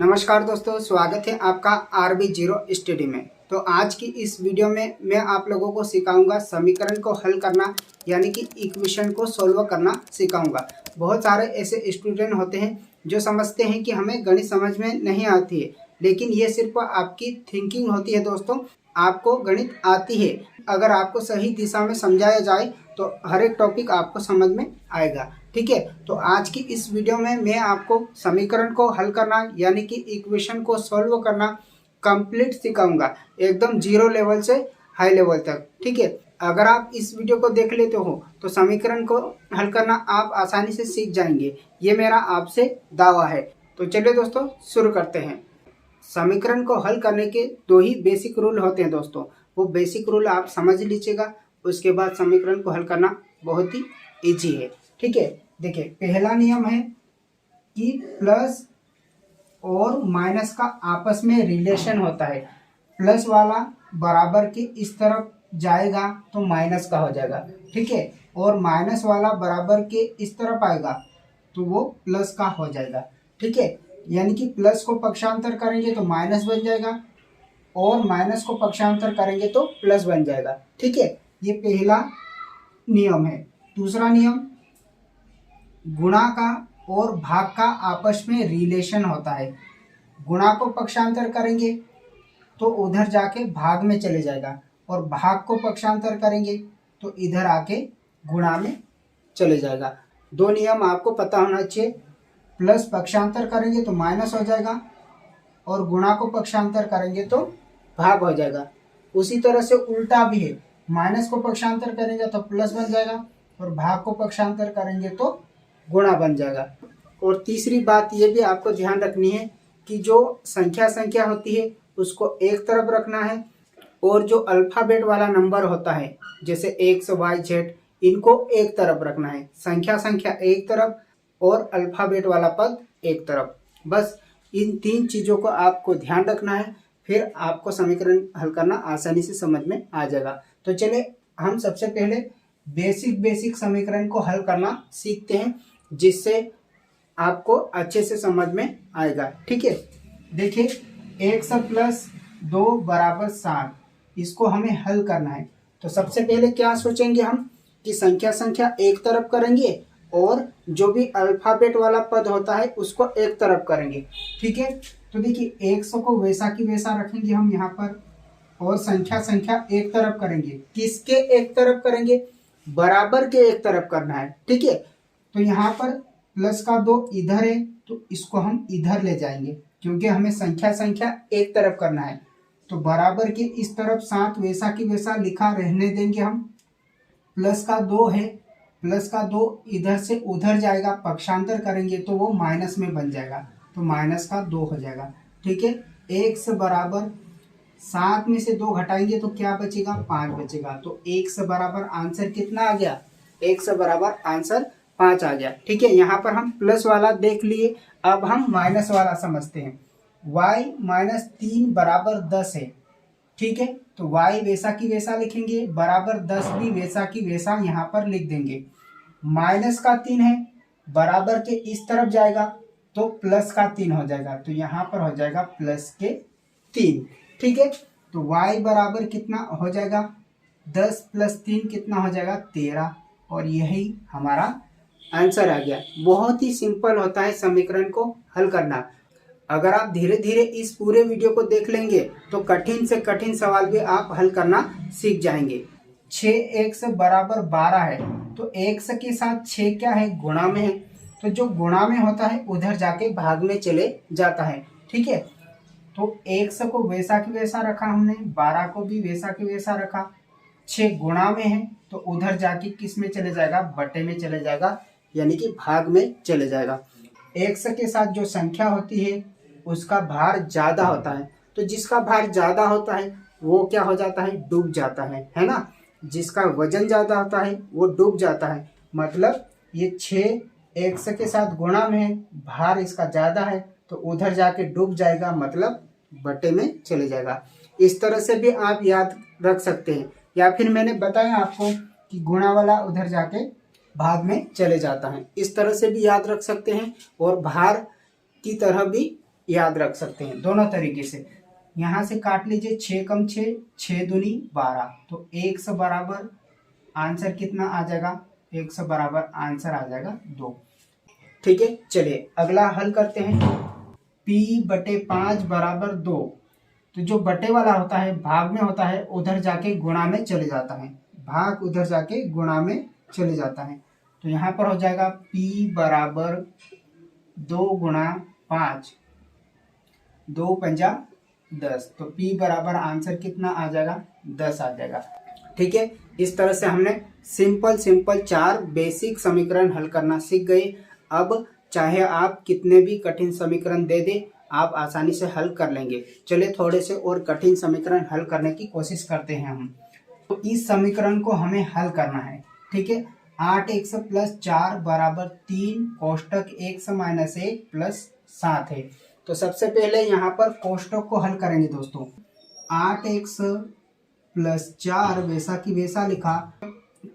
नमस्कार दोस्तों, स्वागत है आपका RB0 स्टडी में। तो आज की इस वीडियो में मैं आप लोगों को सिखाऊंगा समीकरण को हल करना, यानी कि इक्वेशन को सॉल्व करना सिखाऊंगा। बहुत सारे ऐसे स्टूडेंट होते हैं जो समझते हैं कि हमें गणित समझ में नहीं आती है, लेकिन ये सिर्फ आपकी थिंकिंग होती है दोस्तों। आपको गणित आती है, अगर आपको सही दिशा में समझाया जाए तो हर एक टॉपिक आपको समझ में आएगा। ठीक है, तो आज की इस वीडियो में मैं आपको समीकरण को हल करना यानी कि इक्वेशन को सॉल्व करना कंप्लीट सिखाऊंगा, एकदम जीरो लेवल से हाई लेवल तक। ठीक है, अगर आप इस वीडियो को देख लेते हो तो समीकरण को हल करना आप आसानी से सीख जाएंगे, ये मेरा आपसे दावा है। तो चलिए दोस्तों शुरू करते हैं। समीकरण को हल करने के दो ही बेसिक रूल होते हैं दोस्तों, वो बेसिक रूल आप समझ लीजिएगा, उसके बाद समीकरण को हल करना बहुत ही ईजी है। ठीक है, देखिए पहला नियम है कि प्लस और माइनस का आपस में रिलेशन होता है। प्लस वाला बराबर के इस तरफ जाएगा तो माइनस का हो जाएगा। ठीक है, और माइनस वाला बराबर के इस तरफ आएगा तो वो प्लस का हो जाएगा। ठीक है, यानी कि प्लस को पक्षांतर करेंगे तो माइनस बन जाएगा और माइनस को पक्षांतर करेंगे तो प्लस बन जाएगा। ठीक है, ये पहला नियम है। दूसरा नियम, गुणा का और भाग का आपस में रिलेशन होता है। गुणा को पक्षांतर करेंगे तो उधर जाके भाग में चले जाएगा और भाग को पक्षांतर करेंगे तो इधर आके गुणा में चले जाएगा। दो नियम आपको पता होना चाहिए, प्लस पक्षांतर करेंगे तो माइनस हो जाएगा और गुणा को पक्षांतर करेंगे तो भाग हो जाएगा। उसी तरह से उल्टा भी है, माइनस को पक्षांतर करेंगे तो प्लस बन जाएगा और भाग को पक्षांतर करेंगे तो गुणा बन जाएगा। और तीसरी बात ये भी आपको ध्यान रखनी है कि जो संख्या होती है उसको एक तरफ रखना है और जो अल्फाबेट वाला नंबर होता है जैसे x, y, z, इनको एक तरफ रखना है। संख्या एक तरफ और अल्फाबेट वाला पद एक तरफ। बस इन तीन चीज़ों को आपको ध्यान रखना है, फिर आपको समीकरण हल करना आसानी से समझ में आ जाएगा। तो चलिए हम सबसे पहले बेसिक समीकरण को हल करना सीखते हैं, जिससे आपको अच्छे से समझ में आएगा। ठीक है, देखिए x प्लस 2 बराबर 7, इसको हमें हल करना है। तो सबसे पहले क्या सोचेंगे हम कि संख्या एक तरफ करेंगे और जो भी अल्फाबेट वाला पद होता है उसको एक तरफ करेंगे। ठीक है, तो देखिए x को वैसा की वैसा रखेंगे हम यहाँ पर और संख्या एक तरफ करेंगे। किसके एक तरफ करेंगे? बराबर के एक तरफ करना है। ठीक है, तो यहाँ पर प्लस का 2 इधर है तो इसको हम इधर ले जाएंगे क्योंकि हमें संख्या एक तरफ करना है। तो बराबर के इस तरफ 7 वैसा की वैसा लिखा रहने देंगे हम। प्लस का 2 है, प्लस का 2 इधर से उधर जाएगा, पक्षांतर करेंगे तो वो माइनस में बन जाएगा, तो माइनस का 2 हो जाएगा। ठीक है, x बराबर 7 में से 2 घटाएंगे तो क्या बचेगा? 5 बचेगा। तो x बराबर आंसर कितना आ गया? x बराबर आंसर 5 आ गया। ठीक है, यहाँ पर हम प्लस वाला देख लिए, अब हम माइनस वाला समझते हैं। y माइनस 3 बराबर 10 है। ठीक है, तो y वैसा की वैसा लिखेंगे, बराबर 10 भी वैसा की वैसा यहाँ पर लिख देंगे। माइनस का 3 है, बराबर के इस तरफ जाएगा तो प्लस का 3 हो जाएगा, तो यहाँ पर हो जाएगा प्लस के 3। ठीक है, तो y बराबर कितना हो जाएगा? 10 प्लस 3 कितना हो जाएगा? 13, और यही हमारा आंसर आ गया। बहुत ही सिंपल होता है समीकरण को हल करना। अगर आप धीरे धीरे इस पूरे वीडियो को देख लेंगे तो कठिन से कठिन सवाल भी आप हल करना सीख जाएंगे। 6x बराबर 12 है, तो x के साथ 6 क्या है? गुणा में है, तो जो गुणा में होता है उधर जाके भाग में चले जाता है। ठीक है, तो x को वैसा की वैसा रखा हमने, 12 को भी वैसा की वैसा रखा। 6 गुणा में है तो उधर जाके किस में चले जाएगा? बटे में चले जाएगा, यानी कि भाग में चले जाएगा। x के साथ जो संख्या होती है उसका भार ज्यादा होता है, तो जिसका भार ज्यादा होता है वो क्या हो जाता है? डूब जाता है ना। जिसका वजन ज्यादा होता है वो डूब जाता है। मतलब ये 6 x के साथ गुणा में है, भार इसका ज्यादा है तो उधर जाके डूब जाएगा, मतलब बटे में चले जाएगा। इस तरह से भी आप याद रख सकते हैं, या फिर मैंने बताया आपको कि गुणा वाला उधर जाके भाग में चले जाता है, इस तरह से भी याद रख सकते हैं और भार की तरह भी याद रख सकते हैं दोनों तरीके से। यहाँ से काट लीजिए, 6 कम 6, 6 दूनी 12, तो 100 बराबर आंसर कितना आ जाएगा, 100 बराबर आंसर आ जाएगा 2। ठीक है, चलिए अगला हल करते हैं। p/5 बराबर 2, तो जो बटे वाला होता है भाग में होता है, उधर जाके गुणा में चले जाता है, भाग उधर जाके गुणा में चले जाता है। तो यहाँ पर हो जाएगा p बराबर 2 गुणा 5, 2 पंजा 10, तो p बराबर आंसर कितना आ जाएगा, 10 आ जाएगा। ठीक है, इस तरह से हमने सिंपल 4 बेसिक समीकरण हल करना सीख गए। अब चाहे आप कितने भी कठिन समीकरण दे दे, आप आसानी से हल कर लेंगे। चलिए थोड़े से और कठिन समीकरण हल करने की कोशिश करते हैं हम। तो इस समीकरण को हमें हल करना है। ठीक है, 8x + 4 बराबर 3 कोष्टक x - 1 + 7 है। तो सबसे पहले यहाँ पर कोष्टक को हल करेंगे दोस्तों। 8x + 4 वैसा की वैसा लिखा।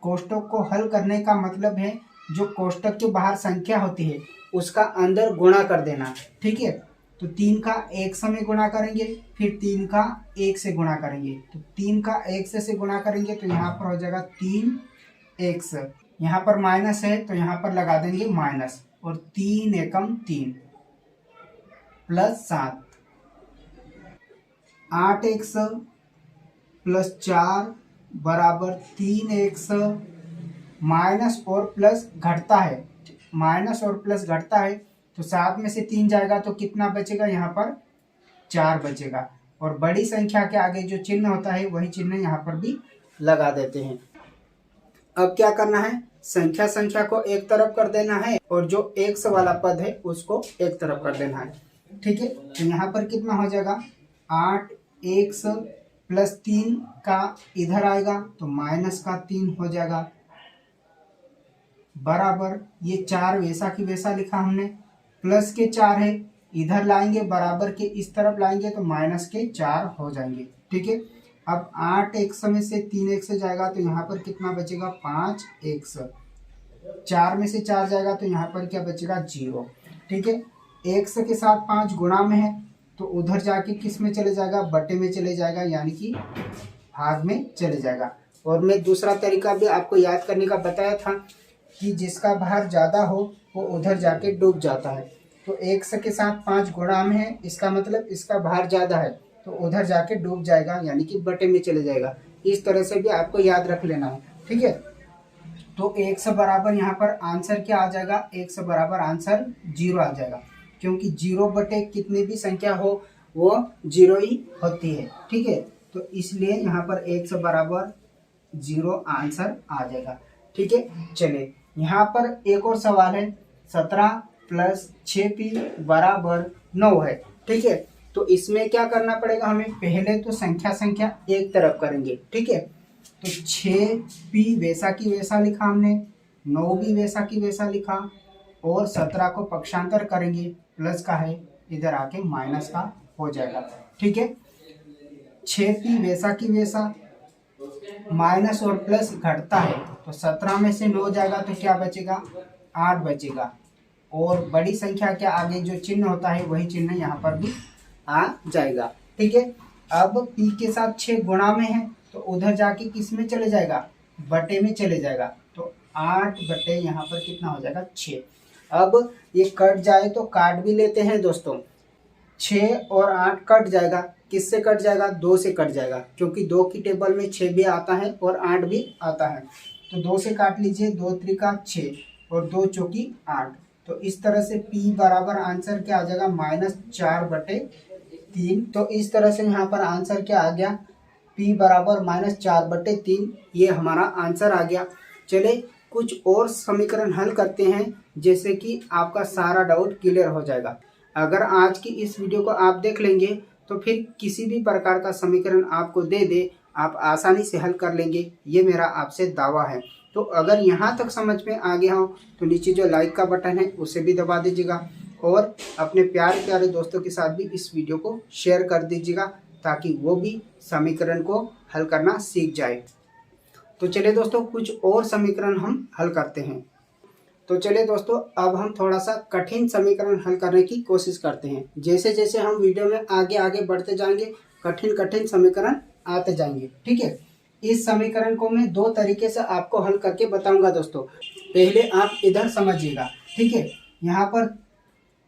कोष्टक को हल करने का मतलब है जो कोष्टक के बाहर संख्या होती है उसका अंदर गुणा कर देना। ठीक है, तो 3 का x में गुणा करेंगे, फिर 3 का 1 से गुणा करेंगे, तो 3 का 1 से गुणा करेंगे तो यहाँ पर हो जाएगा 3x। यहाँ पर माइनस है तो यहाँ पर लगा देंगे माइनस, और 3 एकम 3 + 7। 8x + 4 बराबर 3x, माइनस और प्लस घटता है, माइनस और प्लस घटता है, तो 7 में से 3 जाएगा तो कितना बचेगा, यहाँ पर 4 बचेगा। और बड़ी संख्या के आगे जो चिन्ह होता है वही चिन्ह यहाँ पर भी लगा देते हैं। अब क्या करना है, संख्या को एक तरफ कर देना है और जो x वाला पद है उसको एक तरफ कर देना है। ठीक है, तो यहाँ पर कितना हो जाएगा, 8x + 3 का इधर आएगा तो माइनस का 3 हो जाएगा, बराबर ये 4 वैसा की वैसा लिखा हमने, प्लस के 4 है, इधर लाएंगे बराबर के इस तरफ लाएंगे तो माइनस के 4 हो जाएंगे। ठीक है, अब 8x में से 3x जाएगा तो यहाँ पर कितना बचेगा, 5x। 4 में से 4 जाएगा तो यहाँ पर क्या बचेगा, 0। ठीक है, x के साथ 5 गुणा में है तो उधर जाके किस में चले जाएगा, बटे में चले जाएगा, यानी कि भाग में चले जाएगा। और मैं दूसरा तरीका भी आपको याद करने का बताया था कि जिसका भार ज़्यादा हो वो उधर जाके डूब जाता है। तो x के साथ 5 गुणा में है, इसका मतलब इसका भार ज़्यादा है तो उधर जाके डूब जाएगा, यानी कि बटे में चले जाएगा। इस तरह से भी आपको याद रख लेना है। ठीक है, तो x बराबर यहाँ पर आंसर क्या आ जाएगा, x बराबर आंसर 0 आ जाएगा, क्योंकि 0 बटे कितनी भी संख्या हो वो 0 ही होती है। ठीक है, तो इसलिए यहाँ पर x बराबर 0 आंसर आ जाएगा। ठीक है, चलिए यहाँ पर एक और सवाल है, 17 + 6p बराबर 9 है। ठीक है, तो इसमें क्या करना पड़ेगा हमें, पहले तो संख्या एक तरफ करेंगे। ठीक है, तो 6p वैसा की वैसा लिखा हमने, 9 भी वैसा की वैसा लिखा, और 17 को पक्षांतर करेंगे, प्लस का है इधर आके माइनस का हो जाएगा। ठीक है, 6p वैसा की वैसा, माइनस और प्लस घटता है तो 17 में से 9 जाएगा तो क्या बचेगा, 8 बचेगा, और बड़ी संख्या के आगे जो चिन्ह होता है वही चिन्ह यहाँ पर भी आ जाएगा। ठीक है, अब p के साथ 6 गुणा में है तो उधर जाके किस में चले जाएगा, बटे में चले जाएगा, तो 8 बटे यहाँ पर कितना हो जाएगा, 6। अब ये कट जाए तो काट भी लेते हैं दोस्तों, 6 और 8 कट जाएगा, किससे कट जाएगा, 2 से कट जाएगा, क्योंकि 2 की टेबल में 6 भी आता है और 8 भी आता है, तो 2 से काट लीजिए, 2 त्रिका 6 और 2 चौकी 8। तो इस तरह से p बराबर आंसर क्या आ जाएगा, -4/3। तो इस तरह से यहाँ पर आंसर क्या आ गया, p बराबर -4/3, ये हमारा आंसर आ गया। चले कुछ और समीकरण हल करते हैं, जैसे कि आपका सारा डाउट क्लियर हो जाएगा। अगर आज की इस वीडियो को आप देख लेंगे तो फिर किसी भी प्रकार का समीकरण आपको दे दे आप आसानी से हल कर लेंगे, ये मेरा आपसे दावा है। तो अगर यहाँ तक समझ में आ गया हो तो नीचे जो लाइक का बटन है उसे भी दबा दीजिएगा, और अपने प्यारे दोस्तों के साथ भी इस वीडियो को शेयर कर दीजिएगा, ताकि वो भी समीकरण को हल करना सीख जाए। तो चलिए दोस्तों, कुछ और समीकरण हम हल करते हैं। तो चलिए दोस्तों, अब हम थोड़ा सा कठिन समीकरण हल करने की कोशिश करते हैं। जैसे जैसे हम वीडियो में आगे आगे बढ़ते जाएंगे, कठिन कठिन समीकरण आते जाएंगे। ठीक है, इस समीकरण को मैं दो तरीके से आपको हल करके बताऊंगा दोस्तों। पहले आप इधर समझिएगा। ठीक है, यहाँ पर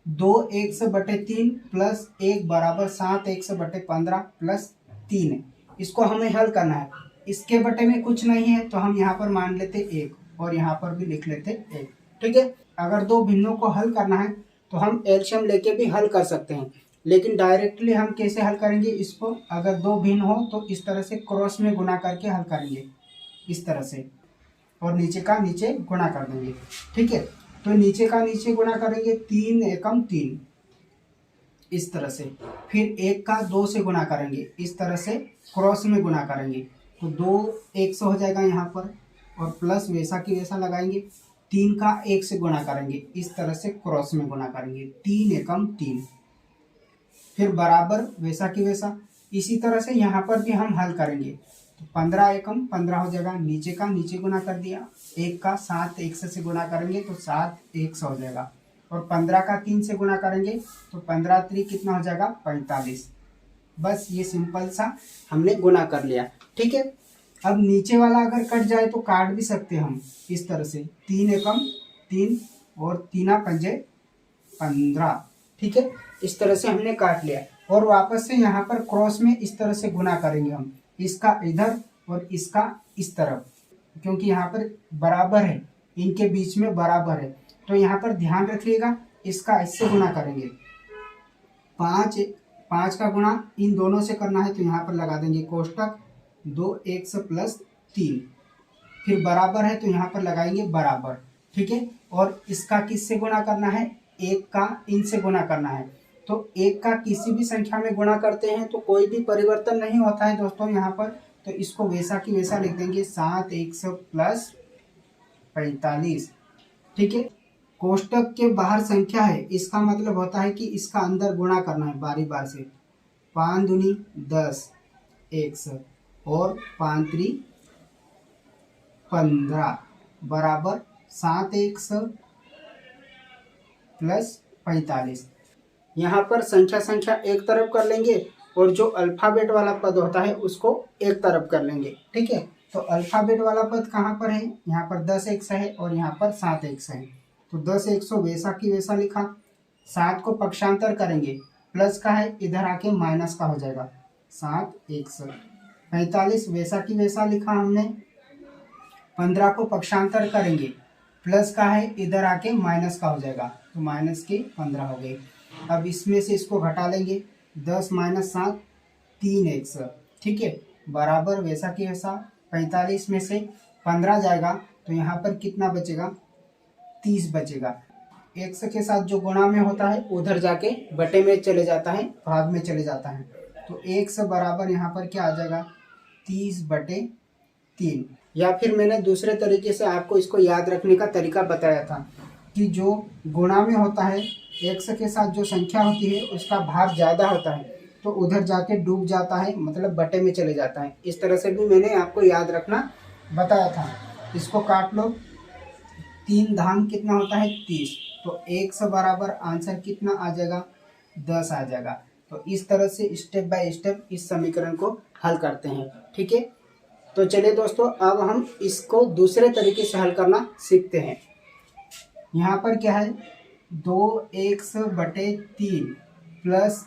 2x/3 प्लस 1 बराबर 7x/15 प्लस 3 है। इसको हमें हल करना है। इसके बटे में कुछ नहीं है तो हम यहाँ पर मान लेते 1 और यहाँ पर भी लिख लेते 1। ठीक है, अगर दो भिन्नों को हल करना है तो हम एलसीएम लेके भी हल कर सकते हैं, लेकिन डायरेक्टली हम कैसे हल करेंगे इसको, अगर दो भिन्न हो तो इस तरह से क्रॉस में गुणा करके हल करेंगे, इस तरह से, और नीचे का नीचे गुणा कर देंगे। ठीक है, तो नीचे का नीचे गुणा करेंगे, 3 एकम 3, इस तरह से। फिर 1 का 2 से गुणा करेंगे, इस तरह से क्रॉस में गुणा करेंगे, तो 2 1 से हो जाएगा यहाँ पर, और प्लस वैसा की वैसा लगाएंगे। 3 का 1 से गुणा करेंगे, इस तरह से क्रॉस में गुणा करेंगे, 3 एकम 3, फिर बराबर वैसा की वैसा। इसी तरह से यहाँ पर भी हम हल करेंगे, तो 15 एकम 15 हो जाएगा, नीचे का नीचे गुणा कर दिया। 1 का 7 1 से गुणा करेंगे तो 7 1 हो जाएगा, और 15 का 3 से गुणा करेंगे तो 15 3 कितना हो जाएगा, 45। बस ये सिंपल सा हमने गुणा कर लिया। ठीक है, अब नीचे वाला अगर कट जाए तो काट भी सकते हैं हम, इस तरह से, 3 एकम 3 और 3 पंजे 15। ठीक है, इस तरह से हमने काट लिया, और वापस से यहाँ पर क्रॉस में इस तरह से गुणा करेंगे हम, इसका इधर और इसका इस तरफ, क्योंकि यहाँ पर बराबर है, इनके बीच में बराबर है। तो यहाँ पर ध्यान रखिएगा, इसका इससे गुणा करेंगे, 5 का गुणा इन दोनों से करना है, तो यहाँ पर लगा देंगे कोष्टक, 2x प्लस 3, फिर बराबर है तो यहाँ पर लगाएंगे बराबर। ठीक है, और इसका किससे गुणा करना है, 1 का इनसे गुणा करना है। तो 1 का किसी भी संख्या में गुणा करते हैं तो कोई भी परिवर्तन नहीं होता है दोस्तों यहाँ पर, तो इसको वैसा की वैसा लिख देंगे, 7x प्लस 45। ठीक है, कोष्टक के बाहर संख्या है, इसका मतलब होता है कि इसका अंदर गुणा करना है बारी बार से। 5 दूनी 10 x और 5 3 15 बराबर 7x प्लस 45। यहाँ पर संख्या संख्या एक तरफ कर लेंगे, और जो अल्फाबेट वाला पद होता है उसको एक तरफ कर लेंगे। ठीक है, तो अल्फाबेट वाला पद कहाँ पर है, यहाँ पर 10x है और यहाँ पर 7x है, तो 10x वैसा की वैसा लिखा। 7 को पक्षांतर करेंगे, प्लस का है, इधर आके माइनस का हो जाएगा, 7x। 45 वैसा की वैसा लिखा हमने। 15 को पक्षांतर करेंगे, प्लस का है, इधर आके माइनस का हो जाएगा, तो माइनस के 15 हो गए। अब इसमें से इसको घटा लेंगे, 10 माइनस 7 3x। ठीक है, बराबर वैसा की वैसा। 45 में से 15 जाएगा तो यहाँ पर कितना बचेगा, 30 बचेगा। x के साथ जो गुणा में होता है उधर जाके बटे में चले जाता है, भाग में चले जाता है, तो x बराबर यहाँ पर क्या आ जाएगा, 30/3। या फिर मैंने दूसरे तरीके से आपको इसको याद रखने का तरीका बताया था कि जो गुणा में होता है, x के साथ जो संख्या होती है उसका भाग ज़्यादा होता है तो उधर जाके डूब जाता है, मतलब बटे में चले जाता है। इस तरह से भी मैंने आपको याद रखना बताया था। इसको काट लो, 3 धाम कितना होता है, 30, तो x बराबर आंसर कितना आ जाएगा, 10 आ जाएगा। तो इस तरह से स्टेप बाय स्टेप इस समीकरण को हल करते हैं। ठीक है, तो चलिए दोस्तों, अब हम इसको दूसरे तरीके से हल करना सीखते हैं। यहाँ पर क्या है, 2x/3 प्लस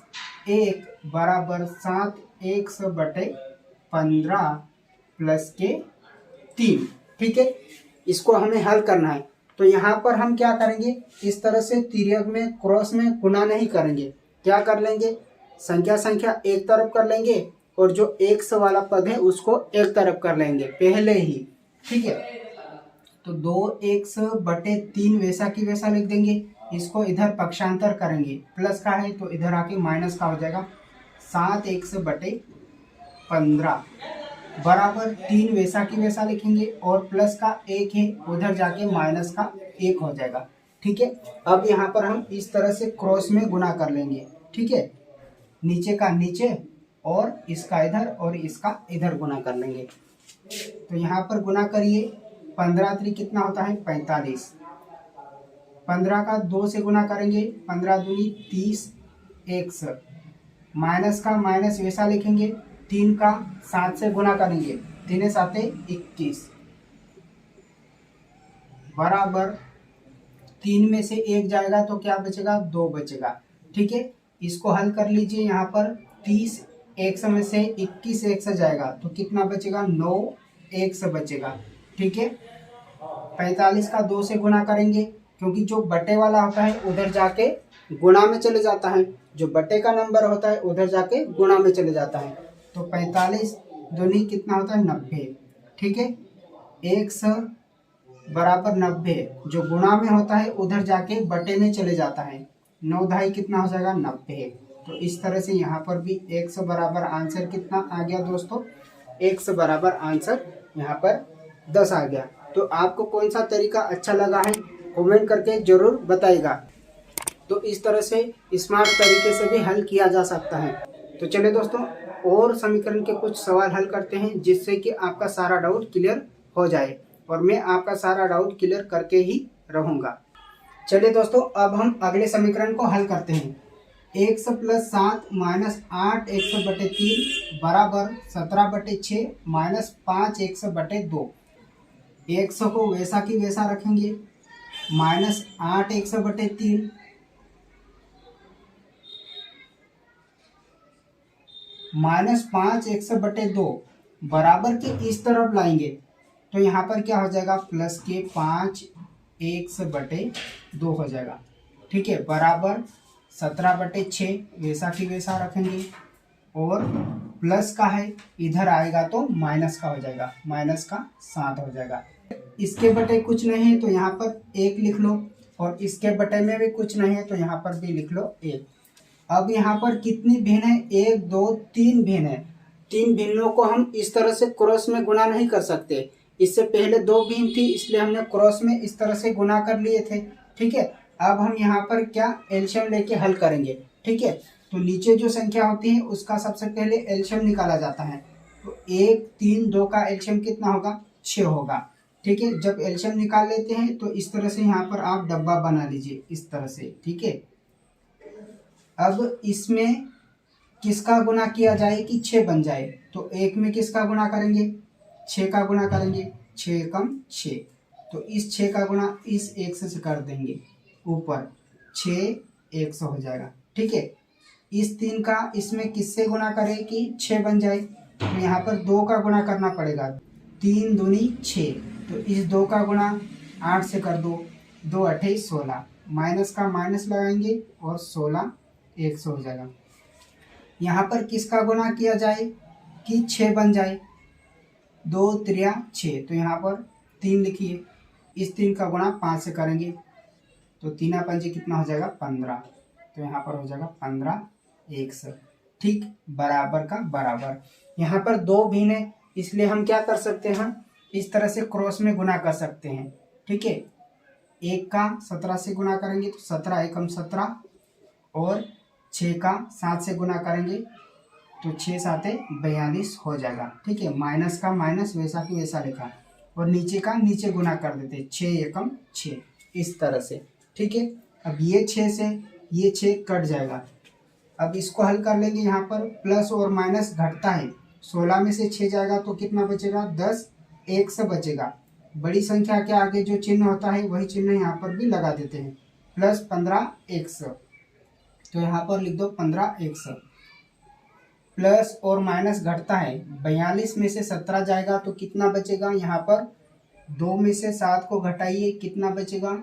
1 बराबर 7x/15 प्लस के 3। ठीक है, इसको हमें हल करना है, तो यहाँ पर हम क्या करेंगे, इस तरह से तिर्यक में क्रॉस में गुणा नहीं करेंगे। क्या कर लेंगे, संख्या संख्या एक तरफ कर लेंगे, और जो x वाला पद है उसको एक तरफ कर लेंगे पहले ही। ठीक है, तो 2x/3 वैसा की वैसा लिख देंगे, इसको इधर पक्षांतर करेंगे, प्लस का है तो इधर आके माइनस का हो जाएगा, 7x/15 बराबर 3 वैसा की वैसा लिखेंगे, और प्लस का 1 है, उधर जाके माइनस का 1 हो जाएगा। ठीक है, अब यहाँ पर हम इस तरह से क्रॉस में गुणा कर लेंगे। ठीक है, नीचे का नीचे और इसका इधर और इसका इधर गुणा कर लेंगे। तो यहाँ पर गुणा करिए, 15 3 कितना होता है, 45, 15 का 2 से गुना करेंगे, 15 दूनी 30 एक्स, माइनस का माइनस वैसा लिखेंगे, 3 का 7 से गुना करेंगे, 3 7 21 बराबर 3 में से 1 जाएगा तो क्या बचेगा, 2 बचेगा। ठीक है, इसको हल कर लीजिए। यहाँ पर 30 एक्स में से 21 एक्स जाएगा तो कितना बचेगा, 9 एक्स बचेगा। ठीक है, 45 का 2 से गुना करेंगे, क्योंकि जो बटे वाला होता है उधर जाके गुणा में चले जाता है, जो बटे का नंबर होता है उधर जाके गुणा में चले जाता है। तो 45 दूनी कितना होता है, 90। ठीक है, एक्स बराबर 90, जो गुणा में होता है उधर जाके बटे में चले जाता है, 9 ढाई कितना हो जाएगा, 90। तो इस तरह से यहाँ पर भी एक्स बराबर आंसर कितना आ गया दोस्तों, एक्स बराबर आंसर यहाँ पर 10 आ गया। तो आपको कौन सा तरीका अच्छा लगा है कमेंट करके जरूर बताइएगा। तो इस तरह से स्मार्ट तरीके से भी हल किया जा सकता है। तो चलिए दोस्तों, और समीकरण के कुछ सवाल हल करते हैं जिससे कि आपका सारा डाउट क्लियर हो जाए, और मैं आपका सारा डाउट क्लियर करके ही रहूँगा। चलिए दोस्तों, अब हम अगले समीकरण को हल करते हैं। एक्स प्लस 7 माइनस 8 एक्स बटे 3 बराबर 17 बटे 6 माइनस 5 एक्स बटे 2। एक्स को वैसा की वैसा रखेंगे, माइनस 8 एक्स बटे 3 माइनस 5 एक्स बटे 2 बराबर के इस तरफ लाएंगे तो यहाँ पर क्या हो जाएगा, प्लस के 5 एक्स बटे 2 हो जाएगा। ठीक है, बराबर 17 बटे 6 वैसा की वैसा रखेंगे, और प्लस का है इधर आएगा तो माइनस का हो जाएगा, माइनस का 7 हो जाएगा। इसके बटे कुछ नहीं है तो यहाँ पर 1 लिख लो, और इसके बटे में भी कुछ नहीं है तो यहाँ पर भी लिख लो 1। अब यहाँ पर कितनी भिन्न है, 1 2 3 भिन्न है। 3 भिन्नों को हम इस तरह से क्रॉस में गुणा नहीं कर सकते, इससे पहले 2 भिन्न थी इसलिए हमने क्रॉस में इस तरह से गुणा कर लिए थे। ठीक है, अब हम यहाँ पर क्या एलसीएम लेके हल करेंगे। ठीक है, तो नीचे जो संख्या होती है उसका सबसे पहले एलसीएम निकाला जाता है। तो 1 3 2 का एलसीएम कितना होगा, 6 होगा। ठीक है, जब एलसीएम निकाल लेते हैं तो इस तरह से यहाँ पर आप डब्बा बना लीजिए इस तरह से। ठीक है, अब इसमें किसका गुणा किया जाए कि 6 बन जाए, तो 1 में किसका गुणा करेंगे, 6 का गुणा करेंगे, 6 कम 6, तो इस 6 का गुणा इस 1 से कर देंगे, ऊपर 6 100 हो जाएगा। ठीक है, इस 3 का इसमें किससे गुणा करें कि 6 बन जाए, तो यहाँ पर 2 का गुणा करना पड़ेगा, 3 दूनी 6, तो इस 2 का गुणा 8 से कर दो, 2 8 16, माइनस का माइनस लगाएंगे और 16 100 हो जाएगा। यहाँ पर किसका गुणा किया जाए कि 6 बन जाए, 2 3 6, तो यहाँ पर 3 लिखिए, इस 3 का गुणा 5 से करेंगे तो 3 पंजे कितना हो जाएगा, 15, तो यहाँ पर हो जाएगा 15 100। ठीक, बराबर का बराबर। यहाँ पर 2 भिन्न है इसलिए हम क्या कर सकते हैं, इस तरह से क्रॉस में गुणा कर सकते हैं। ठीक है, 1 का 17 से गुणा करेंगे तो 17 एकम 17, और 6 का 7 से गुणा करेंगे तो 6 7 42 हो जाएगा। ठीक है, माइनस का माइनस वैसा की वैसा लिखा, और नीचे का नीचे गुणा कर देते, 6 एकम 6 इस तरह से। ठीक है, अब ये 6 से ये 6 कट जाएगा। अब इसको हल कर लेंगे, यहाँ पर प्लस और माइनस घटता है, 16 में से 6 जाएगा तो कितना बचेगा, 10 100 बचेगा। बड़ी संख्या के आगे जो चिन्ह होता है वही चिन्ह यहाँ पर भी लगा देते हैं, प्लस 15 100, तो यहाँ पर लिख दो 15 100। प्लस और माइनस घटता है, 42 में से 17 जाएगा तो कितना बचेगा, यहाँ पर 2 में से 7 को घटाइए, कितना बचेगा,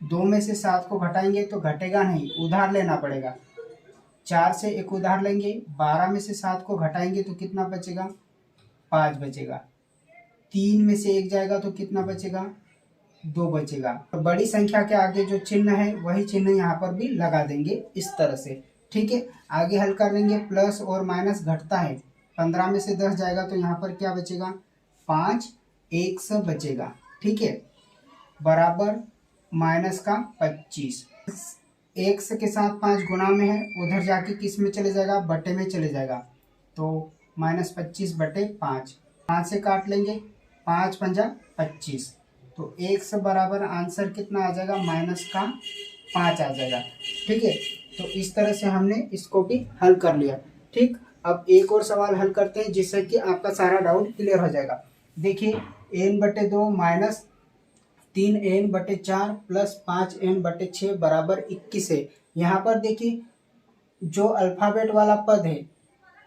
2 में से 7 को घटाएंगे तो घटेगा नहीं, उधार लेना पड़ेगा, 4 से 1 उधार लेंगे, 12 में से 7 को घटाएंगे तो कितना बचेगा, 5 बचेगा, 3 में से 1 जाएगा तो कितना बचेगा, 2 बचेगा। तो बड़ी संख्या के आगे जो चिन्ह है वही चिन्ह यहाँ पर भी लगा देंगे इस तरह से। ठीक है, आगे हल कर लेंगे, प्लस और माइनस घटता है, 15 में से 10 जाएगा तो यहाँ पर क्या बचेगा, 5 100 बचेगा। ठीक है, बराबर माइनस का 25, एक्स के साथ 5 गुणा में है, उधर जाके किस में चले जाएगा, बटे में चले जाएगा, तो माइनस 25 बटे 5, 5 से काट लेंगे, 5 पंजा 25, तो 1 से बराबर आंसर कितना आ जाएगा, -5 आ जाएगा। ठीक है, तो इस तरह से हमने इसको भी हल कर लिया। ठीक, अब एक और सवाल हल करते हैं जिससे कि आपका सारा डाउट क्लियर हो जाएगा। देखिए n/2 minus 3n/4 plus 5n/6 बराबर 21 है। यहाँ पर देखिए जो अल्फाबेट वाला पद है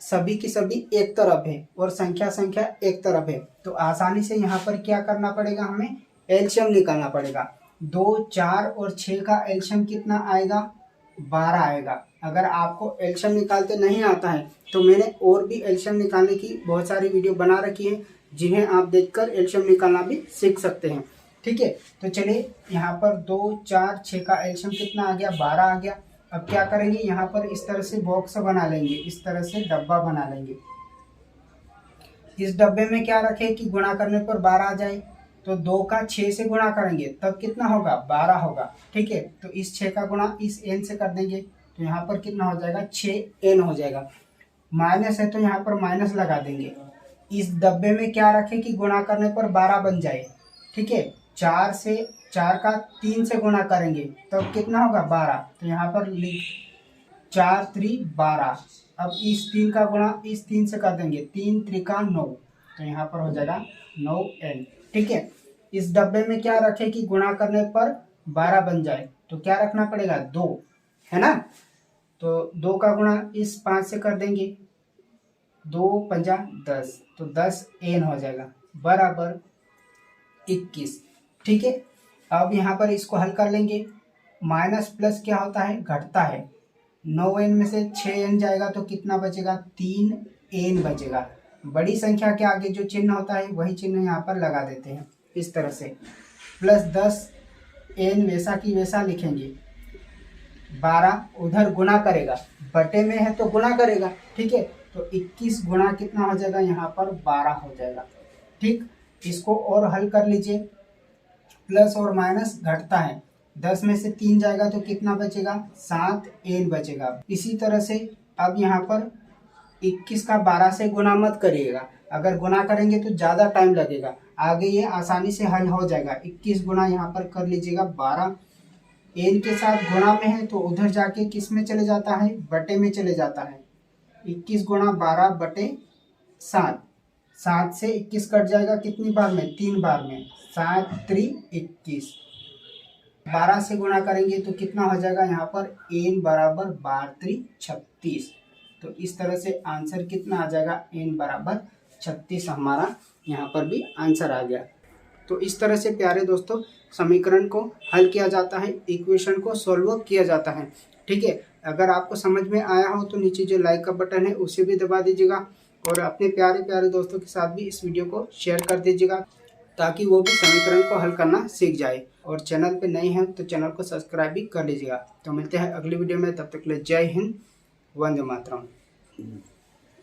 सभी की सभी एक तरफ है और संख्या संख्या एक तरफ है, तो आसानी से यहाँ पर क्या करना पड़ेगा, हमें एलसीएम निकालना पड़ेगा। 2, 4 और 6 का एलसीएम कितना आएगा, 12 आएगा। अगर आपको एलसीएम निकालते नहीं आता है तो मैंने और भी एलसीएम निकालने की बहुत सारी वीडियो बना रखी है जिन्हें आप देखकर एलसीएम निकालना भी सीख सकते हैं। ठीक है, तो चलिए यहाँ पर 2, 4, 6 का एलसीएम कितना आ गया, 12 आ गया। अब क्या करेंगे, यहाँ पर इस तरह से बॉक्स बना लेंगे, इस तरह से डब्बा बना लेंगे। इस डब्बे में क्या रखें कि गुणा करने पर 12 आ जाए, तो 2 का 6 से गुणा करेंगे तब कितना होगा, 12 होगा। ठीक है, तो इस 6 का गुणा इस n से कर देंगे तो यहाँ पर कितना हो जाएगा, 6n हो जाएगा। माइनस है तो यहाँ पर माइनस लगा देंगे। इस डब्बे में क्या रखें कि गुणा करने पर 12 बन जाए। ठीक है, 4 का 3 से गुणा करेंगे तब कितना होगा, 12। तो यहाँ पर 4 3 12। अब इस 3 का गुणा इस 3 से कर देंगे, 3 3 का 9, तो यहाँ पर हो जाएगा 9n। ठीक है, इस डब्बे में क्या रखें कि गुणा करने पर 12 बन जाए, तो क्या रखना पड़ेगा, 2, है ना। तो 2 का गुणा इस 5 से कर देंगे, 2 5 10, तो 10n हो जाएगा बराबर 21। ठीक है, अब यहाँ पर इसको हल कर लेंगे। माइनस प्लस क्या होता है, घटता है। 9n में से 6n जाएगा तो कितना बचेगा, 3n बचेगा। बड़ी संख्या के आगे जो चिन्ह होता है वही चिन्ह यहाँ पर लगा देते हैं इस तरह से। प्लस 10n वैसा की वैसा लिखेंगे। 12 उधर गुणा करेगा, बटे में है तो गुणा करेगा। ठीक है, तो 21 गुणा कितना हो जाएगा, यहाँ पर 12 हो जाएगा। ठीक, इसको और हल कर लीजिए। प्लस और माइनस घटता है, 10 में से 3 जाएगा तो कितना बचेगा, 7n बचेगा। इसी तरह से अब यहाँ पर 21 का 12 से गुणा मत करिएगा, अगर गुणा करेंगे तो ज़्यादा टाइम लगेगा। आगे ये आसानी से हल हो जाएगा। 21 गुणा यहाँ पर कर लीजिएगा 12, n के साथ गुणा में है तो उधर जाके किस में चले जाता है, बटे में चले जाता है। 21 गुणा 12 बटे 7, 7 से 21 कट जाएगा कितनी बार में, 3 बार में। 7 3 21, 12 से गुणा करेंगे तो कितना हो जाएगा, यहाँ पर n बराबर 12 3 36। तो इस तरह से आंसर कितना आ जाएगा, n बराबर 36 हमारा यहाँ पर भी आंसर आ गया। तो इस तरह से प्यारे दोस्तों समीकरण को हल किया जाता है, इक्वेशन को सॉल्व किया जाता है। ठीक है, अगर आपको समझ में आया हो तो नीचे जो लाइक का बटन है उसे भी दबा दीजिएगा और अपने प्यारे प्यारे दोस्तों के साथ भी इस वीडियो को शेयर कर दीजिएगा ताकि वो भी समीकरण को हल करना सीख जाए। और चैनल पे नए हैं तो चैनल को सब्सक्राइब भी कर लीजिएगा। तो मिलते हैं अगली वीडियो में, तब तक के लिए जय हिंद, वंदे मातरम।